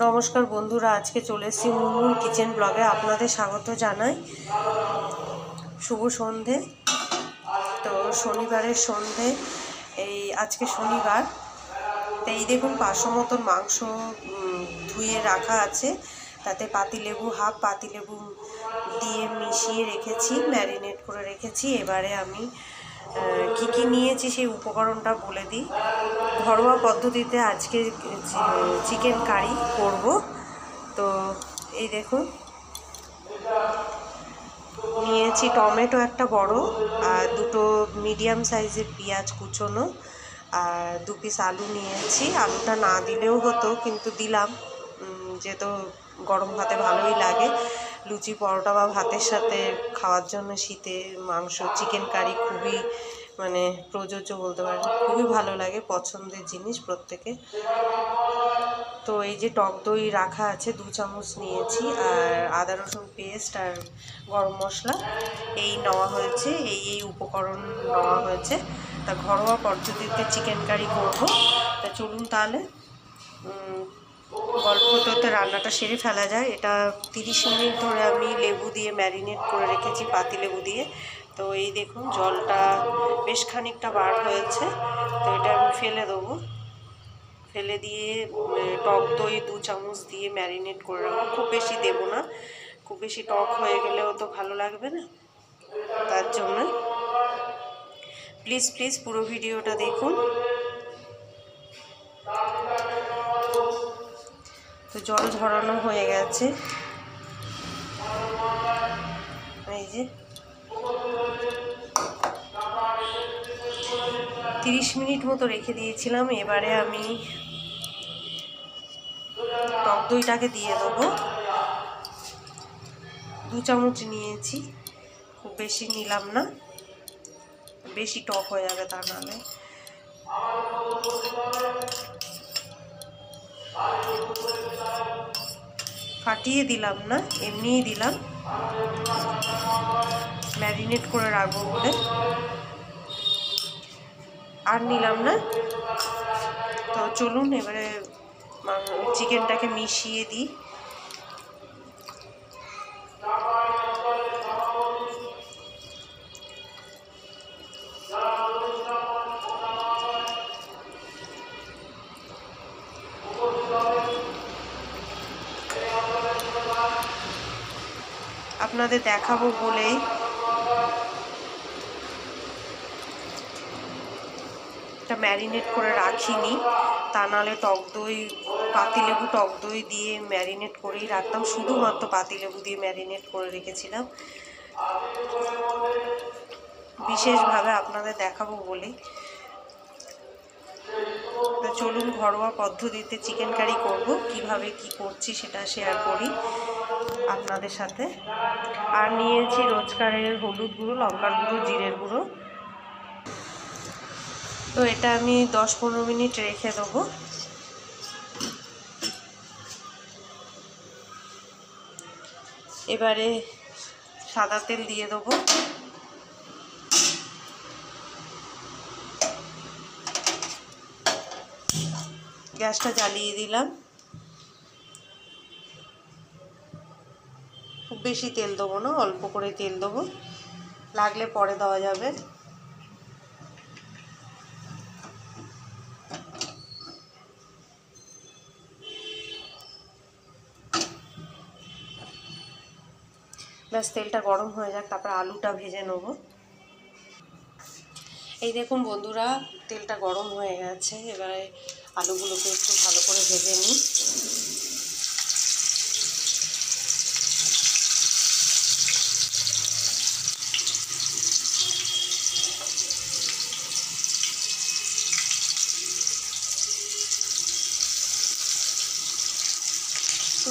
নমস্কার বন্ধুরা, আজকে চলে এসেছি মুনমুন কিচেন ব্লগে। আপনাদের স্বাগত জানাই। শুভ সন্ধে। তো শনিবারের সন্ধে, আজকে শনিবার। তো এই দেখুন 500 মতন মাংস ধুয়ে রাখা আছে। তাতে পাতিলেবু, হাফ পাতিলেবু দিয়ে মিশিয়ে রেখেছি, ম্যারিনেট করে রেখেছি। এবারে আমি কি কি নিয়েছি সেই উপকরণটা বলে দিই। ঘরোয়া পদ্ধতিতে আজকে চিকেন কারি করব। তো এই দেখুন, নিয়েছি টমেটো একটা বড়, আর দুটো মিডিয়াম সাইজের পেঁয়াজ কুচোনো, আর 2 পিস আলু নিয়েছি। আলুটা না দিলেও হতো, কিন্তু দিলাম, যেহেতু গরম ভাতে ভালোই লাগে। লুচি, পরোটা বা ভাতের সাথে খাওয়ার জন্য শীতে মাংস চিকেন কারি খুবই প্রযোজ্য বলতে পারেন। খুবই ভালো লাগে, পছন্দের জিনিস প্রত্যেকে। তো এই যে টক দই রাখা আছে 2 চামচ নিয়েছি, আর আদা রসুন পেস্ট আর গরম মশলা এই নেওয়া হয়েছে। এই উপকরণ নেওয়া হয়েছে। তা ঘরোয়া পদ্ধতিতে চিকেন কারি করব। তা চলুন তাহলে গল্প করতে রান্নাটা সেরে ফেলা যায়। এটা 30 মিনিট ধরে আমি লেবু দিয়ে ম্যারিনেট করে রেখেছি, পাতিলেবু দিয়ে। তো এই দেখুন জলটা বেশ খানিকটা বার হয়েছে। তো এটা আমি ফেলে দেবো। ফেলে দিয়ে টক দই 2 চামচ দিয়ে ম্যারিনেট করে রাখবো। খুব বেশি দেবো না, খুব বেশি টক হয়ে গেলেও তো ভালো লাগবে না। তার জন্য প্লিজ পুরো ভিডিওটা দেখুন। তো জল ঝরানো হয়ে গেছে, এই যে 30 মিনিট মতো রেখে দিয়েছিলাম। এবারে আমি টক দইটাকে দিয়ে দেবো। 2 চামচ নিয়েছি, খুব বেশি নিলাম না, বেশি টক হয়ে যাবে তা নাহলে। ফাটিয়ে দিলাম না, এমনিই দিলাম, ম্যারিনেট করে রাখবো বলে। আর নিলাম না। তো চলুন এবারে চিকেনটাকে মিশিয়ে দিই। আপনাদের দেখাবো বলেই এটা ম্যারিনেট করে রাখিনি, তা নাহলে টক দই, পাতিলেবু টক দই দিয়ে ম্যারিনেট করেই রাখতাম। শুধুমাত্র পাতিলেবু দিয়ে ম্যারিনেট করে রেখেছিলাম, বিশেষভাবে আপনাদের দেখাবো বলেই। চলুন ঘরোয়া পদ্ধতিতে চিকেন কারি করব, কিভাবে কি করছি সেটা শেয়ার করি আপনাদের সাথে। আর নিয়েছি রোজকারের হলুদ গুঁড়ো, লঙ্কার গুঁড়ো, জিরের গুঁড়ো। তো এটা আমি 10-15 মিনিট রেখে দেবো। এবারে সাদা তেল দিয়ে দেবো। গ্যাসটা জ্বালিয়ে দিলাম। খুব বেশি তেল দেবো না, অল্প করে তেল দেবো, লাগলে পরে দেওয়া যাবে। ব্যাস তেলটা গরম হয়ে যাক, তারপর আলুটা ভেজে নেব। এই দেখুন বন্ধুরা, তেলটা গরম হয়ে গেছে। এবারে আলুগুলোকে একটু ভালো করে ভেজে নিই।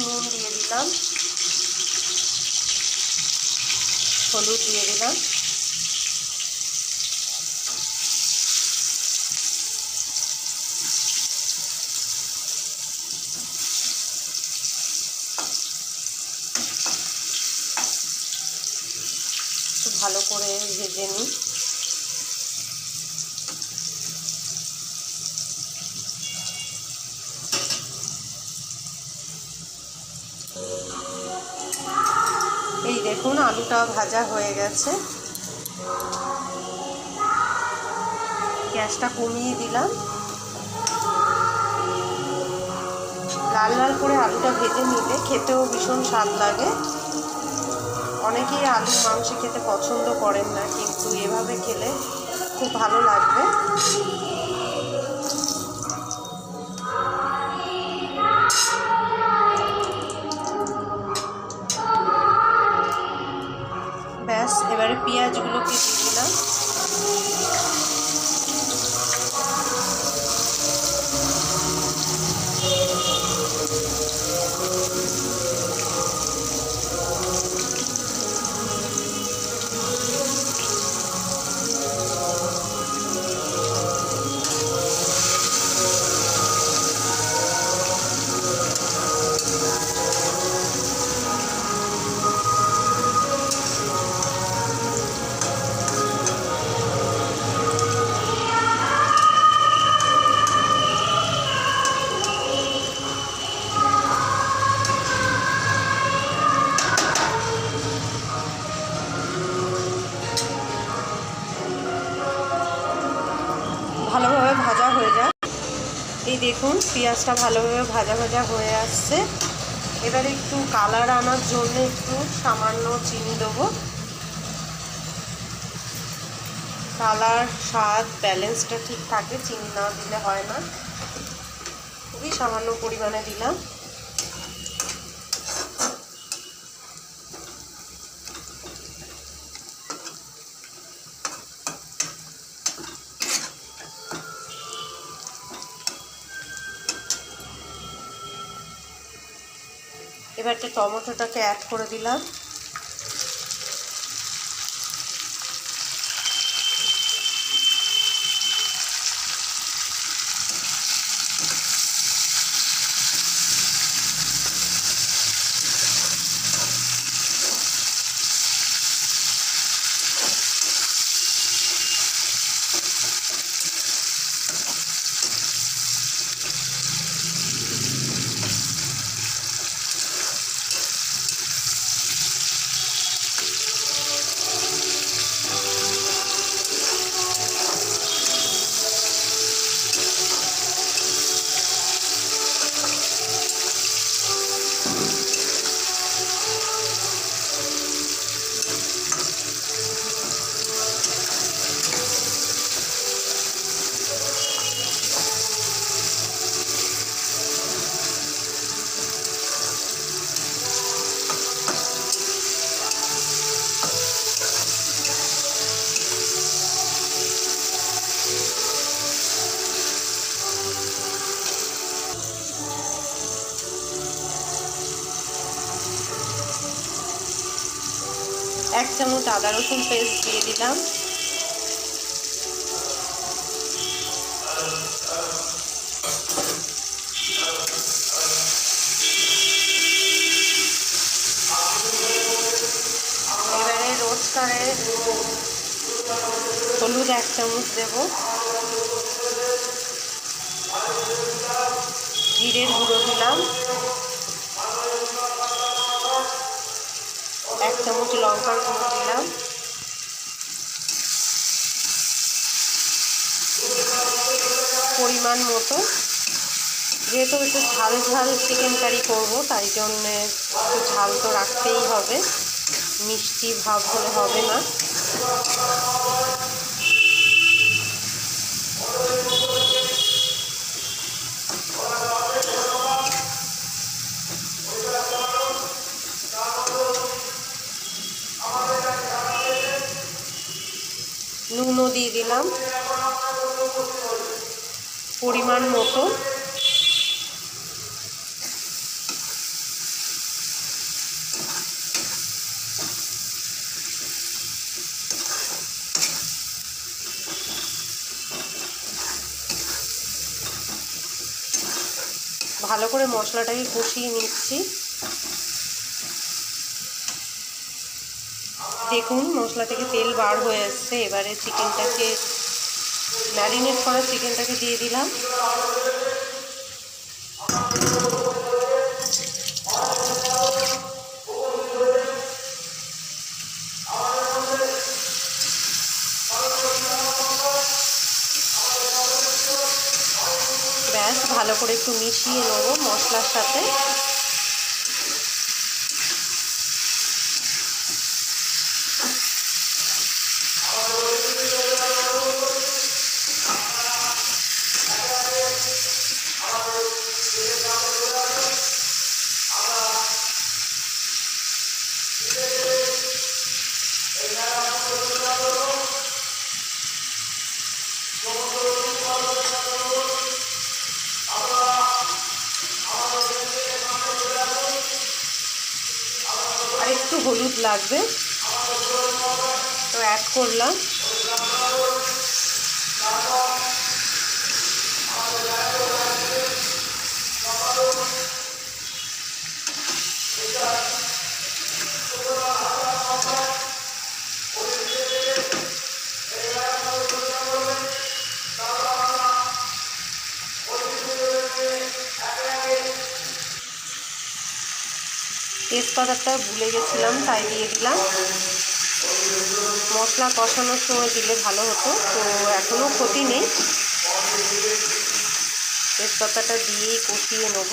নুন দিয়ে দিলাম, হলুদ দিয়ে দিলাম, একটু ভালো করে ভেজে নিই। দেখুন আলুটা ভাজা হয়ে গেছে, গ্যাসটা কমিয়ে দিলাম। লাল লাল করে আলুটা ভেজে নিলে খেতেও ভীষণ স্বাদ লাগে। অনেকেই আলু মাংস খেতে পছন্দ করেন না, কিন্তু এভাবে খেলে খুব ভালো লাগবে। ব্যাস, এবারে পেঁয়াজগুলোকে দিয়ে দিলাম। ভালোভাবে ভাজা হয়ে যায়। এই দেখুন পেঁয়াজটা ভালোভাবে ভাজা ভাজা হয়ে আসছে। এবারে একটু কালার আনার জন্য একটু সামান্য চিনি দেবো। কালার স্বাদ ব্যালেন্সটা ঠিক থাকে, চিনি না দিলে হয় না। খুবই সামান্য পরিমাণে দিলাম। এবারটা টমেটোটাকে অ্যাড করে দিলাম। এক চামচ আদা রসুন পেস্ট দিয়ে দিলাম। এবারে রোস্টারে হলুদ 1 চামচ দেব, জিরের গুঁড়ো দিলাম, 1 চামচ লঙ্কার গুঁড়ো দিলাম, পরিমাণ মতো। যেহেতু একটু ঝাল ঝাল চিকেন কারি করবো, তাই জন্যে একটু ঝাল তো রাখতেই হবে, মিষ্টি ভাব হলে হবে না। নুনও দিয়ে দিলাম পরিমাণ মতো। ভালো করে মশলাটাকে কষিয়ে নিচ্ছি। দেখুন মশলা থেকে তেল বার হয়ে আসছে। এবারে চিকেনটাকে, ম্যারিনেট করা চিকেনটাকে দিয়ে দিলাম। করে একটু মিশিয়ে নেব মশলার সাথে। আর একটু হলুদ লাগবে, তো অ্যাড করলাম। তেজপাতাটা ভুলে গেছিলাম, তাই দিয়ে দিলাম। মশলা কষানোর সময় দিলে ভালো হতো, তো এখনও ক্ষতি নেই, তেজপাতাটা দিয়েই কষিয়ে নেব।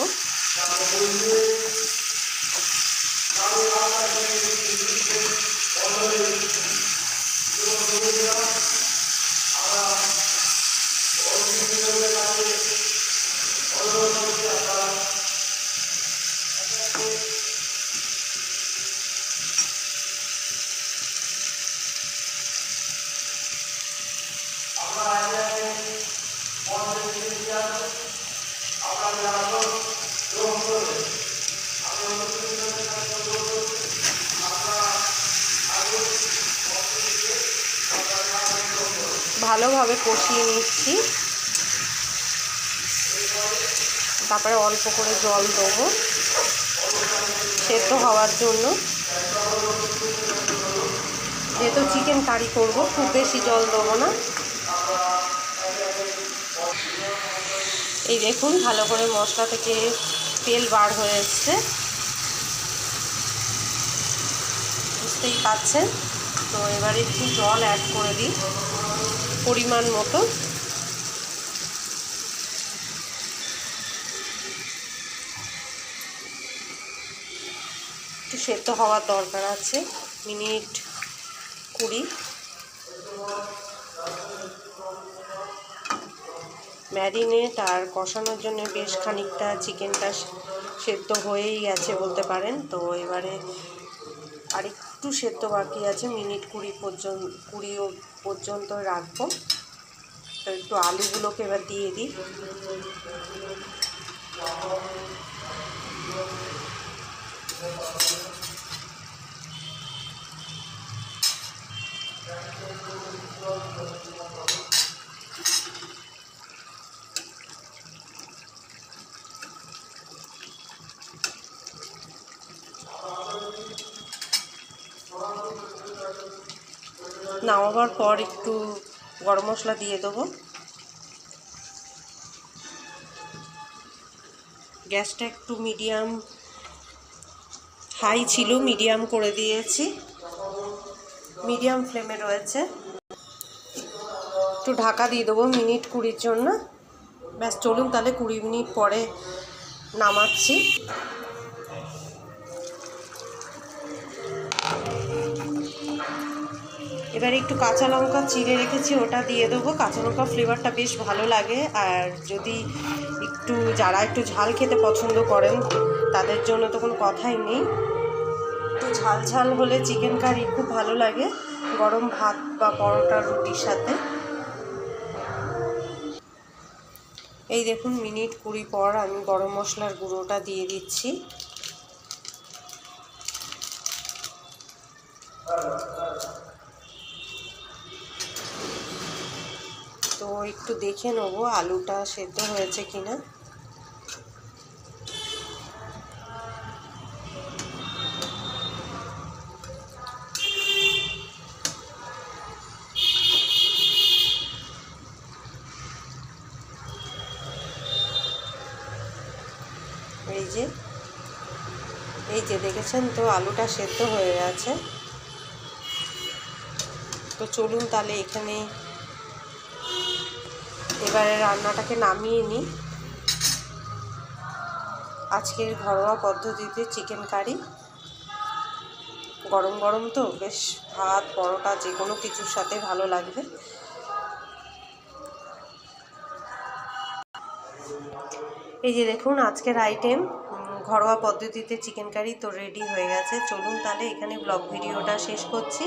ভালোভাবে কষিয়ে নিচ্ছি, তারপরে অল্প করে জল দেবো সেদ্ধ হওয়ার জন্য। যেহেতু চিকেন কারি করব, খুব বেশি জল দেবো না। এই দেখুন ভালো করে মশলা থেকে তেল বার হয়ে এসছে, বুঝতেই পাচ্ছেন। তো এবারে একটু জল অ্যাড করে দিই পরিমাণ মতো। একটু সেদ্ধ হওয়ার দরকার আছে, মিনিট 20। ম্যারিনেট আর কষানোর জন্য বেশ খানিকটা চিকেনটা সেদ্ধ হয়েই গেছে বলতে পারেন। তো এবারে আর একটু সেদ্ধ বাকি আছে, মিনিট 20 পর্যন্ত রাখবো। তো একটু আলুগুলোকে এবার দিয়ে দিই। নামাবার পর একটু গরম মশলা দিয়ে দেবো। গ্যাসটা একটু মিডিয়াম হাই ছিল, মিডিয়াম করে দিয়েছি, মিডিয়াম ফ্লেমে রয়েছে। একটু ঢাকা দিয়ে দেবো মিনিট 20 জন্য। ব্যাস, চলুন তাহলে 20 মিনিট পরে নামাচ্ছি। এবারে একটু কাঁচা লঙ্কা চিড়ে রেখেছি, ওটা দিয়ে দেবো। কাঁচা লঙ্কা ফ্লেভারটা বেশ ভালো লাগে, আর যদি যারা একটু ঝাল খেতে পছন্দ করেন তাদের জন্য তো কোনো কথাই নেই। একটু ঝাল ঝাল হলে চিকেন কারি খুব ভালো লাগে গরম ভাত বা পরোটা রুটির সাথে। এই দেখুন মিনিট 20 পর আমি গরম মশলার গুঁড়োটা দিয়ে দিচ্ছি। তো একটু দেখে নেবো আলুটা সেদ্ধ হয়েছে কিনা। এই যে দেখেছেন তো আলুটা সেদ্ধ হয়ে গেছে। তো চলুন তাহলে এবারে রান্নাটাকে নামিয়ে নিই। আজকের ঘরোয়া পদ্ধতিতে চিকেন কারি। গরম গরম তো বেশ ভাত পরোটা যে কোনো কিছুর সাথে ভালো লাগবে। এই যে দেখুন আজকের আইটেম ঘরোয়া পদ্ধতিতে চিকেন কারি তো রেডি হয়ে গেছে। চলুন তাহলে এখানে ব্লগ ভিডিওটা শেষ করছি।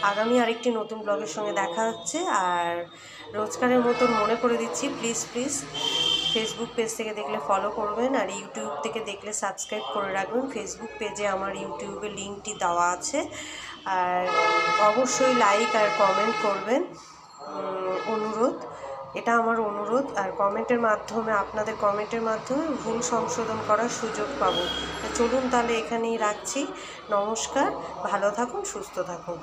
আগামী আরেকটি নতুন ব্লগের সঙ্গে দেখা হচ্ছে। আর রোজকারের মতন মনে করে দিচ্ছি, প্লিজ প্লিজ ফেসবুক পেজ থেকে দেখলে ফলো করবেন, আর ইউটিউব থেকে দেখলে সাবস্ক্রাইব করে রাখবেন। ফেসবুক পেজে আমার ইউটিউবের লিঙ্কটি দেওয়া আছে। আর অবশ্যই লাইক আর কমেন্ট করবেন, অনুরোধ, এটা আমার অনুরোধ। আর কমেন্টের মাধ্যমে, আপনাদের কমেন্টের মাধ্যমে ভুল সংশোধন করার সুযোগ পাবো। চলুন তাহলে এখানেই রাখছি। নমস্কার, ভালো থাকুন, সুস্থ থাকুন।